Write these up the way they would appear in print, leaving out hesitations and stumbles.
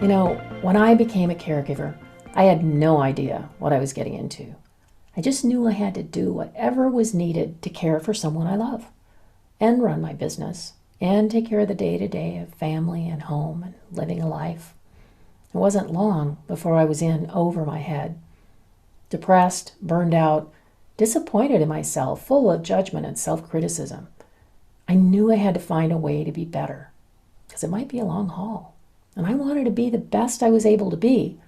When I became a caregiver, I had no idea what I was getting into. I just knew I had to do whatever was needed to care for someone I love and run my business and take care of the day-to-day of family and home and living a life. It wasn't long before I was in over my head, depressed, burned out, disappointed in myself, full of judgment and self-criticism. I knew I had to find a way to be better because it might be a long haul, and I wanted to be the best I was able to be.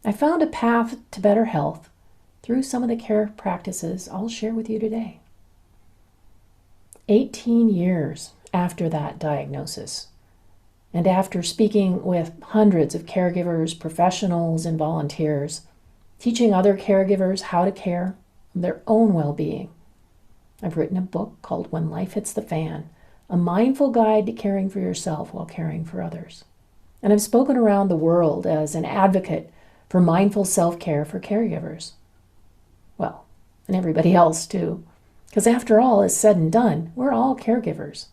I found a path to better health through some of the care practices I'll share with you today. 18 years after that diagnosis, and after speaking with hundreds of caregivers, professionals, and volunteers, teaching other caregivers how to care for their own well-being, I've written a book called When Life Hits the Fan, a mindful guide to caring for yourself while caring for others. And I've spoken around the world as an advocate for mindful self-care for caregivers. Well, and everybody else too. Because after all is said and done, we're all caregivers.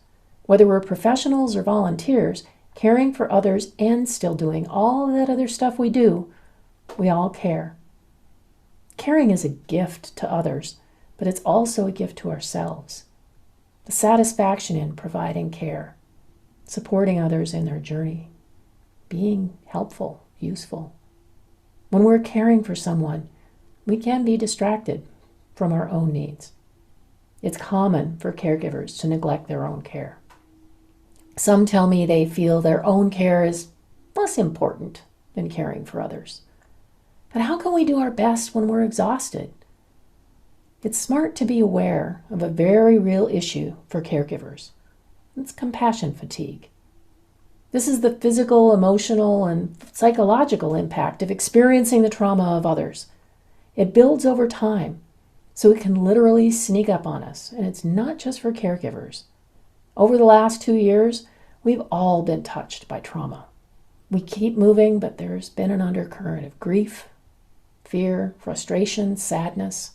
Whether we're professionals or volunteers, caring for others and still doing all that other stuff we do, we all care. Caring is a gift to others, but it's also a gift to ourselves. The satisfaction in providing care, supporting others in their journey, being helpful, useful. When we're caring for someone, we can be distracted from our own needs. It's common for caregivers to neglect their own care. Some tell me they feel their own care is less important than caring for others. But how can we do our best when we're exhausted? It's smart to be aware of a very real issue for caregivers. It's compassion fatigue. This is the physical, emotional, and psychological impact of experiencing the trauma of others. It builds over time, so it can literally sneak up on us, and it's not just for caregivers. Over the last 2 years, we've all been touched by trauma. We keep moving, but there's been an undercurrent of grief, fear, frustration, sadness,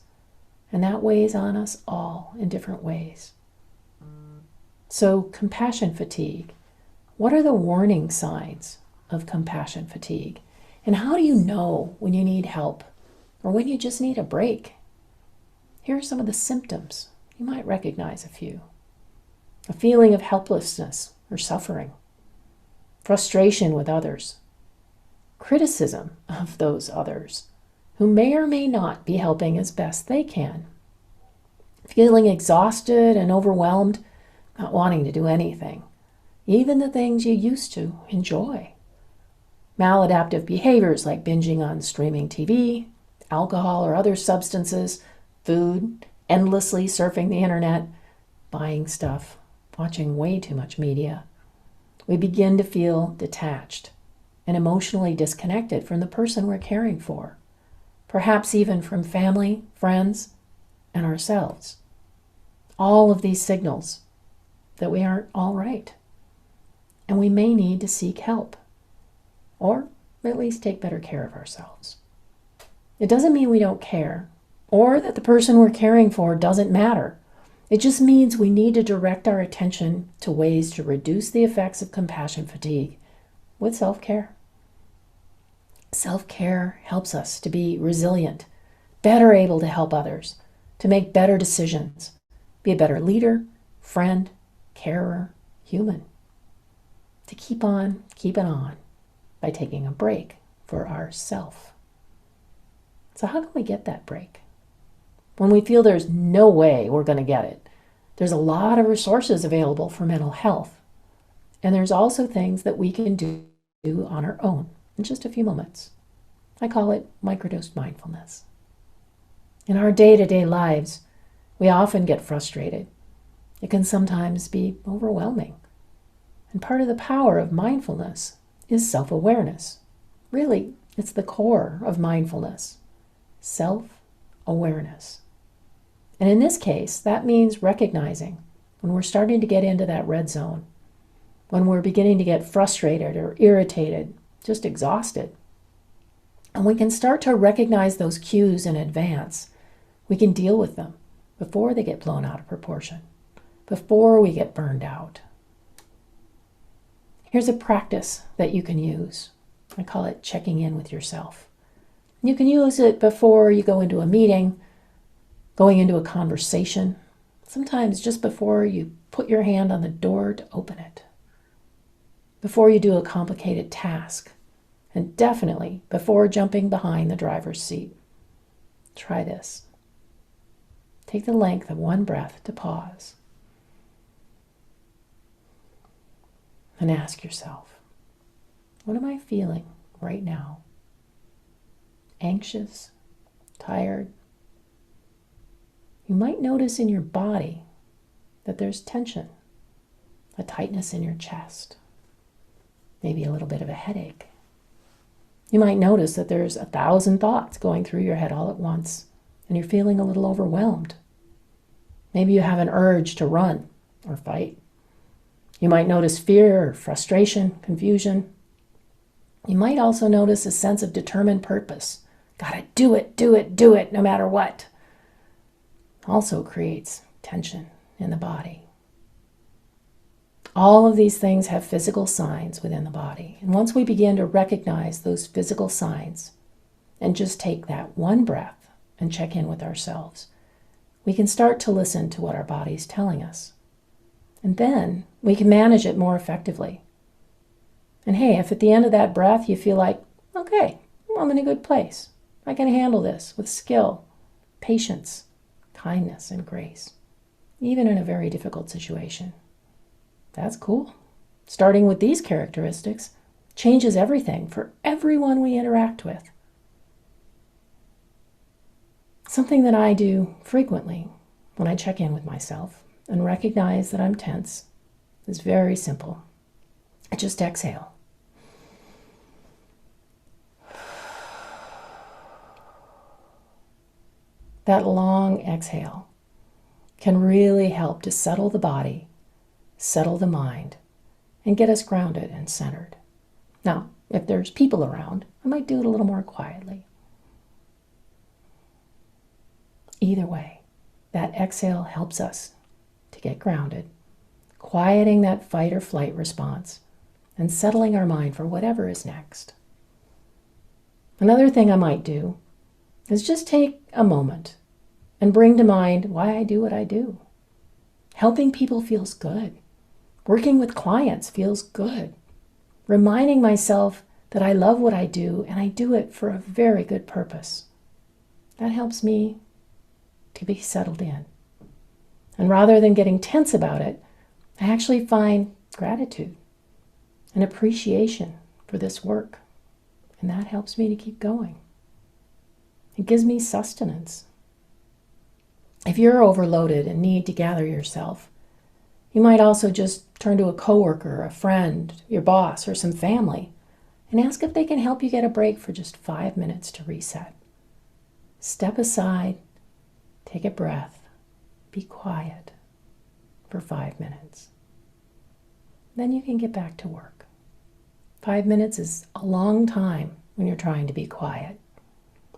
and that weighs on us all in different ways. So, compassion fatigue. What are the warning signs of compassion fatigue? And how do you know when you need help or when you just need a break? Here are some of the symptoms. You might recognize a few. A feeling of helplessness or suffering, frustration with others, criticism of those others who may or may not be helping as best they can, feeling exhausted and overwhelmed, not wanting to do anything, even the things you used to enjoy. Maladaptive behaviors like binging on streaming TV, alcohol or other substances, food, endlessly surfing the internet, buying stuff, watching way too much media. We begin to feel detached and emotionally disconnected from the person we're caring for, perhaps even from family, friends, and ourselves. All of these signals that we aren't all right, and we may need to seek help, or at least take better care of ourselves. It doesn't mean we don't care, or that the person we're caring for doesn't matter. It just means we need to direct our attention to ways to reduce the effects of compassion fatigue with self-care. Self-care helps us to be resilient, better able to help others, to make better decisions, be a better leader, friend, carer, human. To keep on keeping on by taking a break for ourself. So how can we get that break? When we feel there's no way we're going to get it, there's a lot of resources available for mental health. And there's also things that we can do on our own in just a few moments. I call it microdosed mindfulness. In our day-to-day lives, we often get frustrated. It can sometimes be overwhelming. And part of the power of mindfulness is self-awareness. Really, it's the core of mindfulness. Self-awareness. And in this case, that means recognizing when we're starting to get into that red zone, when we're beginning to get frustrated or irritated, just exhausted. And we can start to recognize those cues in advance. We can deal with them before they get blown out of proportion, before we get burned out. Here's a practice that you can use. I call it checking in with yourself. You can use it before you go into a meeting, going into a conversation, sometimes just before you put your hand on the door to open it, before you do a complicated task, and definitely before jumping behind the driver's seat. Try this. Take the length of one breath to pause and ask yourself, what am I feeling right now? Anxious? Tired? You might notice in your body that there's tension, a tightness in your chest, maybe a little bit of a headache. You might notice that there's 1,000 thoughts going through your head all at once, and you're feeling a little overwhelmed. Maybe you have an urge to run or fight. You might notice fear or frustration, confusion. You might also notice a sense of determined purpose. Gotta do it, do it, do it, no matter what. Also creates tension in the body. All of these things have physical signs within the body. And once we begin to recognize those physical signs and just take that one breath and check in with ourselves, we can start to listen to what our body's telling us. And then we can manage it more effectively. And hey, if at the end of that breath you feel like, okay, I'm in a good place. I can handle this with skill, patience, kindness, and grace, even in a very difficult situation. That's cool. Starting with these characteristics changes everything for everyone we interact with. Something that I do frequently when I check in with myself and recognize that I'm tense is very simple. I just exhale. That long exhale can really help to settle the body, settle the mind, and get us grounded and centered. Now, if there's people around, I might do it a little more quietly. Either way, that exhale helps us to get grounded, quieting that fight or flight response, and settling our mind for whatever is next. Another thing I might do is just take a moment and bring to mind why I do what I do. Helping people feels good. Working with clients feels good. Reminding myself that I love what I do and I do it for a very good purpose. That helps me to be settled in. And rather than getting tense about it, I actually find gratitude and appreciation for this work. And that helps me to keep going. It gives me sustenance. If you're overloaded and need to gather yourself, you might also just turn to a coworker, a friend, your boss, or some family and ask if they can help you get a break for just 5 minutes to reset. Step aside, take a breath, be quiet for 5 minutes. Then you can get back to work. 5 minutes is a long time when you're trying to be quiet,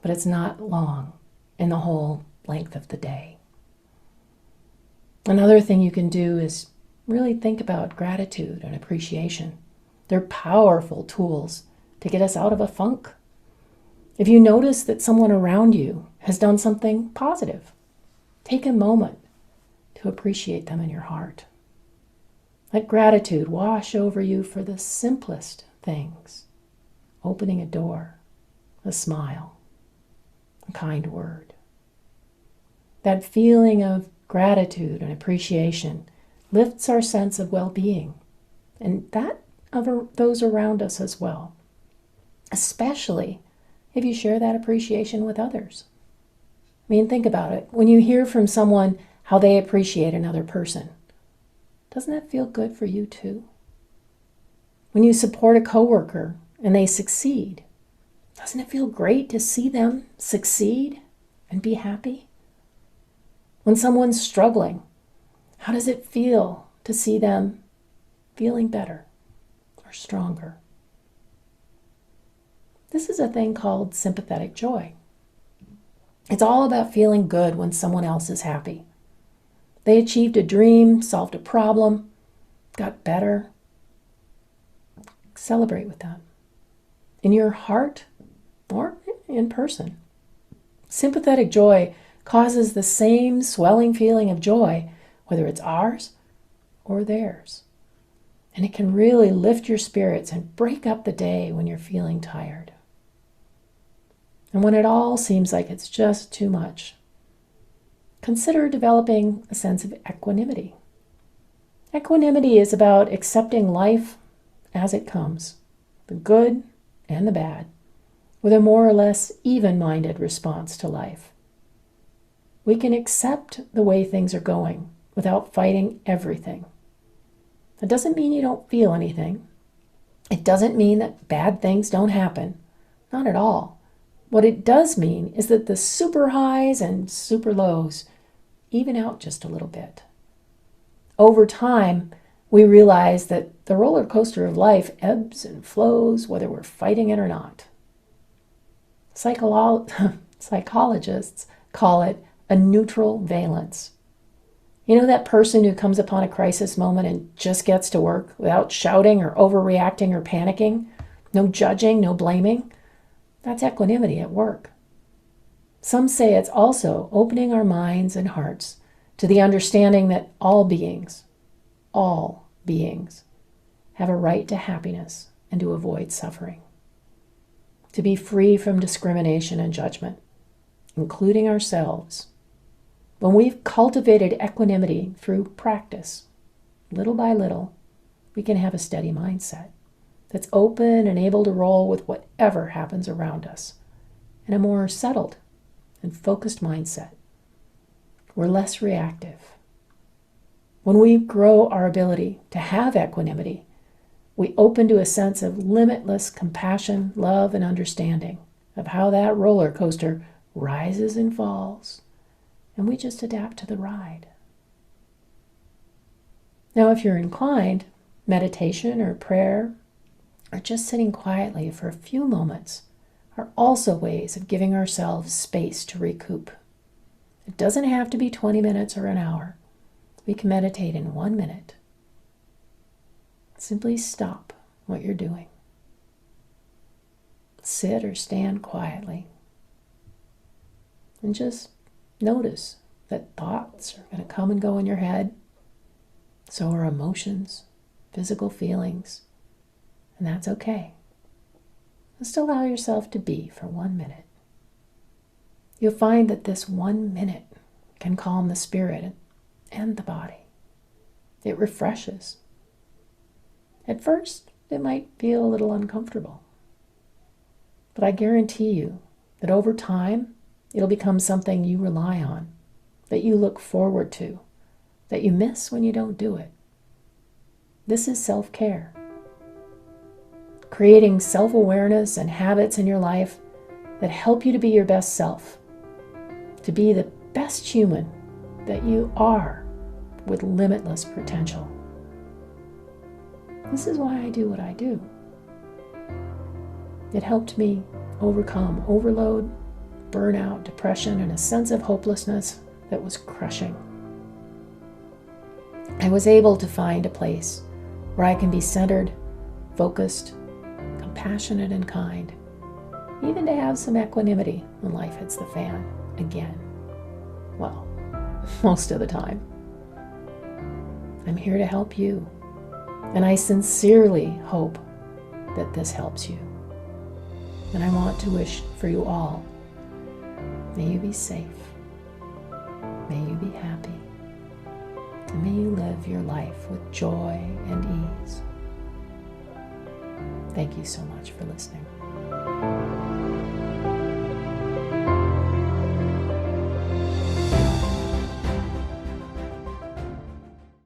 but it's not long in the whole length of the day. Another thing you can do is really think about gratitude and appreciation. They're powerful tools to get us out of a funk. If you notice that someone around you has done something positive, take a moment to appreciate them in your heart. Let gratitude wash over you for the simplest things. Opening a door, a smile, a kind word. That feeling of gratitude and appreciation lifts our sense of well-being, and that of those around us as well, especially if you share that appreciation with others. I mean, think about it. When you hear from someone how they appreciate another person, doesn't that feel good for you too? When you support a coworker and they succeed, doesn't it feel great to see them succeed and be happy? When someone's struggling, how does it feel to see them feeling better or stronger? This is a thing called sympathetic joy. It's all about feeling good when someone else is happy. They achieved a dream, solved a problem, got better. Celebrate with them. in your heart or in person. Sympathetic joy causes the same swelling feeling of joy, whether it's ours or theirs. And it can really lift your spirits and break up the day when you're feeling tired. And when it all seems like it's just too much, consider developing a sense of equanimity. Equanimity is about accepting life as it comes, the good and the bad, with a more or less even-minded response to life. We can accept the way things are going without fighting everything. That doesn't mean you don't feel anything. It doesn't mean that bad things don't happen. Not at all. What it does mean is that the super highs and super lows even out just a little bit. Over time, we realize that the roller coaster of life ebbs and flows whether we're fighting it or not. Psychologists call it a neutral valence. You know that person who comes upon a crisis moment and just gets to work without shouting or overreacting or panicking? No judging, no blaming? That's equanimity at work. Some say it's also opening our minds and hearts to the understanding that all beings, have a right to happiness and to avoid suffering. To be free from discrimination and judgment, including ourselves. When we've cultivated equanimity through practice, little by little, we can have a steady mindset that's open and able to roll with whatever happens around us in a more settled and focused mindset. We're less reactive. When we grow our ability to have equanimity, we open to a sense of limitless compassion, love, and understanding of how that roller coaster rises and falls, and we just adapt to the ride. Now, if you're inclined, meditation or prayer, or just sitting quietly for a few moments are also ways of giving ourselves space to recoup. It doesn't have to be 20 minutes or an hour. We can meditate in 1 minute. Simply stop what you're doing. Sit or stand quietly. And just notice that thoughts are going to come and go in your head. So are emotions, physical feelings. And that's okay. Just allow yourself to be for 1 minute. You'll find that this 1 minute can calm the spirit and the body. It refreshes. At first, it might feel a little uncomfortable. But I guarantee you that over time, it'll become something you rely on, that you look forward to, that you miss when you don't do it. This is self-care. Creating self-awareness and habits in your life that help you to be your best self, to be the best human that you are with limitless potential. This is why I do what I do. It helped me overcome overload, burnout, depression, and a sense of hopelessness that was crushing. I was able to find a place where I can be centered, focused, compassionate, and kind, even to have some equanimity when life hits the fan again. Well, most of the time. I'm here to help you, and I sincerely hope that this helps you. And I want to wish for you all, may you be safe, may you be happy, and may you live your life with joy and ease. Thank you so much for listening.